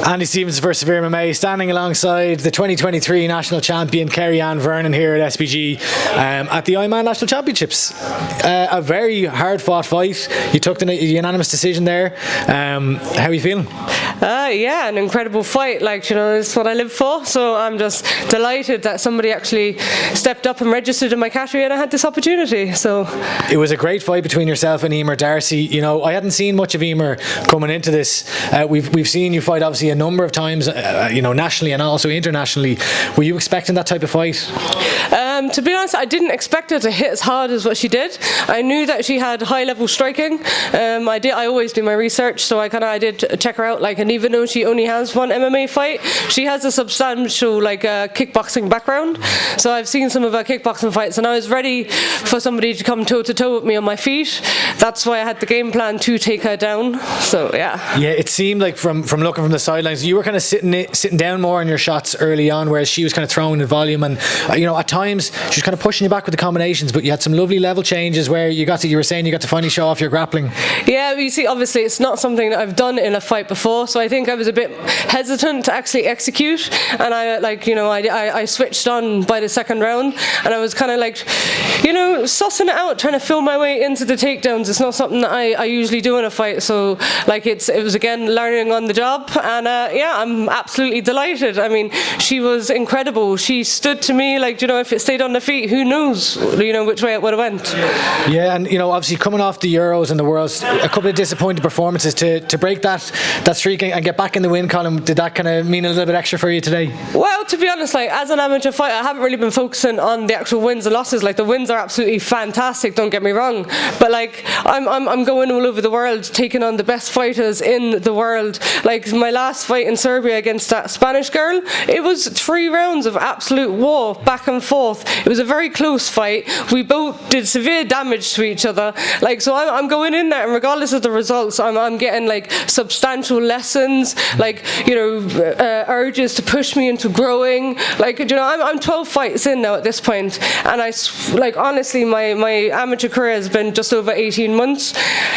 Andy Stevens versus SevereMMA, standing alongside the 2023 national champion Kerry Ann Vernon here at SBG at the IMMAA National Championships. A very hard fought fight. You took the unanimous decision there. How are you feeling? Yeah, an incredible fight. It's what I live for. So I'm just delighted that somebody actually stepped up and registered in my category, and I had this opportunity. So it was a great fight between yourself and Emer Darcy. I hadn't seen much of Emer coming into this. We've seen you fight obviously a number of times, nationally and also internationally. Were you expecting that type of fight? To be honest, I didn't expect her to hit as hard as what she did. I knew that she had high-level striking. I always do my research, so I did check her out. And even though she only has one MMA fight, she has a substantial kickboxing background. So I've seen some of her kickboxing fights, and I was ready for somebody to come toe-to-toe with me on my feet. That's why I had the game plan to take her down. So yeah. Yeah, it seemed like from looking from the sidelines, you were kind of sitting down more on your shots early on, whereas she was kind of throwing the volume, and at times she was kind of pushing you back with the combinations, but you had some lovely level changes where you were saying you got to finally show off your grappling. Yeah, you see, obviously it's not something that I've done in a fight before, so I think I was a bit hesitant to actually execute, and I switched on by the second round, and I was kind of sussing it out, trying to feel my way into the takedowns. It's not something that I usually do in a fight, so it was again learning on the job, and I'm absolutely delighted. I mean, she was incredible. She stood to me if it stayed on the feet, who knows which way it would have went. Yeah, and obviously coming off the Euros and the Worlds, a couple of disappointing performances, to break that streak and get back in the win column, did that kind of mean a little bit extra for you today? Well, to be honest, as an amateur fighter, I haven't really been focusing on the actual wins and losses. The wins are absolutely fantastic, don't get me wrong, but I'm going all over the world, taking on the best fighters in the world. My last fight in Serbia against that Spanish girl, it was 3 rounds of absolute war, back and forth. It was a very close fight. We both did severe damage to each other. So I'm going in there, and regardless of the results, I'm getting substantial lessons, urges to push me into growing. I'm 12 fights in now at this point, and honestly, my amateur career has been just over 18 months.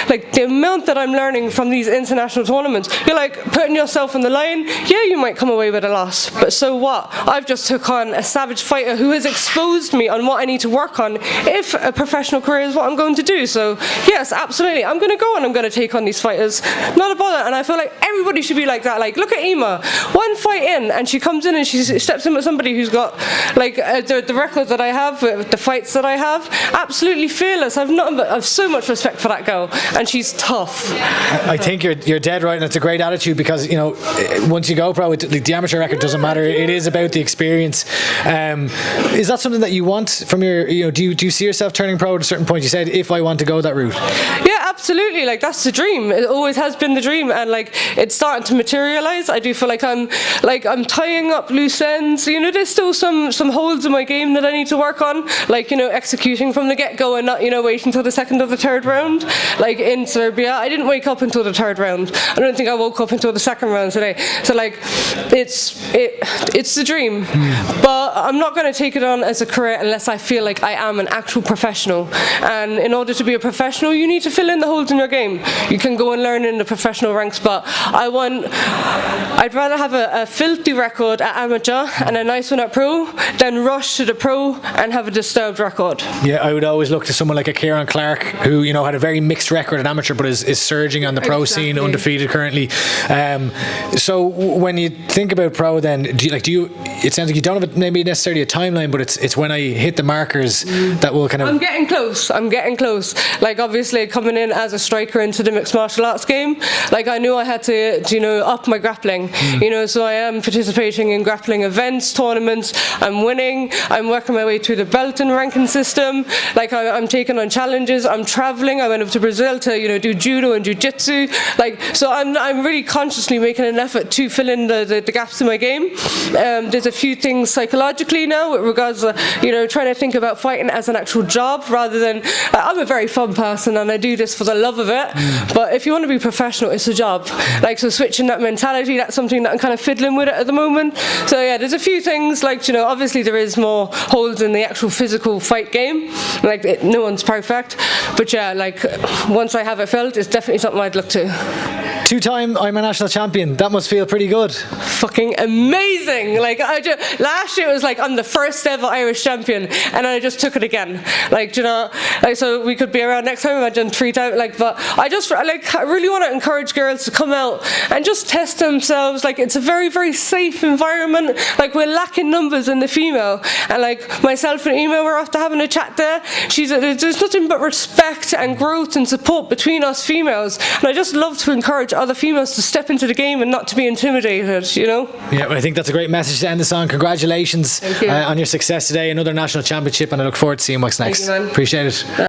The amount that I'm learning from these international tournaments, you're putting yourself on the line. Yeah, you might come away with a loss, but so what? I've just took on a savage fighter who has exposed me on what I need to work on if a professional career is what I'm going to do. So yes, absolutely, I'm going to go and I'm going to take on these fighters, not a bother. And I feel like everybody should be like that. Look at Ema, one fight in, and she comes in and she steps in with somebody who's got the record that I have, the fights that I have, absolutely fearless. I've so much respect for that girl, and she's tough. I think you're dead right, and it's a great attitude, because once you go pro, the amateur record doesn't matter. It is about the experience. Is that something that you want from your? Do you see yourself turning pro at a certain point? You said, if I want to go that route. Yeah, absolutely. That's the dream. It always has been the dream, and it's starting to materialize. I do feel I'm tying up loose ends. There's still some holes in my game that I need to work on, executing from the get-go and not waiting until the second or the third round. In Serbia, I didn't wake up until the third round. I don't think I woke up until the second round today. So it's the dream, but I'm not going to take it on as a career unless I feel like I am an actual professional. And in order to be a professional, you need to fill in the holes in your game. You can go and learn in the professional ranks, but I'd rather have a filthy record at amateur and a nice one at pro than rush to the pro and have a disturbed record. Yeah, I would always look to someone like a Kieran Clark, who had a very mixed record at amateur, but is surging on the pro scene, undefeated currently. So when you think about pro, then do you? It sounds like you don't have maybe necessarily a timeline, but it's when I hit the markers that will kind of. I'm getting close. Obviously coming in as a striker into the mixed martial arts game, I knew I had to up my grappling. So I am participating in grappling events, tournaments. I'm winning. I'm working my way through the belt and ranking system. I'm taking on challenges. I'm traveling. I went up to Brazil to do judo and jiu-jitsu. So I'm really consciously making an effort to fill in the gaps in my game. There's a few things psychologically now with regards to trying to think about fighting as an actual job rather than I'm a very fun person and I do this for the love of it. But if you want to be professional, it's a job. So switching that mentality, that's something that I'm kind of fiddling with it at the moment. So yeah, there's a few things obviously there is more holes in the actual physical fight game. No one's perfect, but yeah, once I have it filled, it's definitely something I'd look to. 2-time IMMAA national champion. That must feel pretty good. Fucking amazing. Like, last year it was like I'm the first ever Irish champion, and I just took it again. Like, you know, like, so we could be around next time. Imagine 3 times. Like, but I really want to encourage girls to come out and just test themselves. Like, it's a very, very safe environment. Like, we're lacking numbers in the female, and like myself and Emma were after having a chat there. There's nothing but respect and growth and support between us females, and I just love to encourage other females to step into the game and not to be intimidated, you know. Yeah, well, I think that's a great message to end this on. Congratulations Thank you. on your success today, another national championship, and I look forward to seeing what's next. Thank you, man. Appreciate it.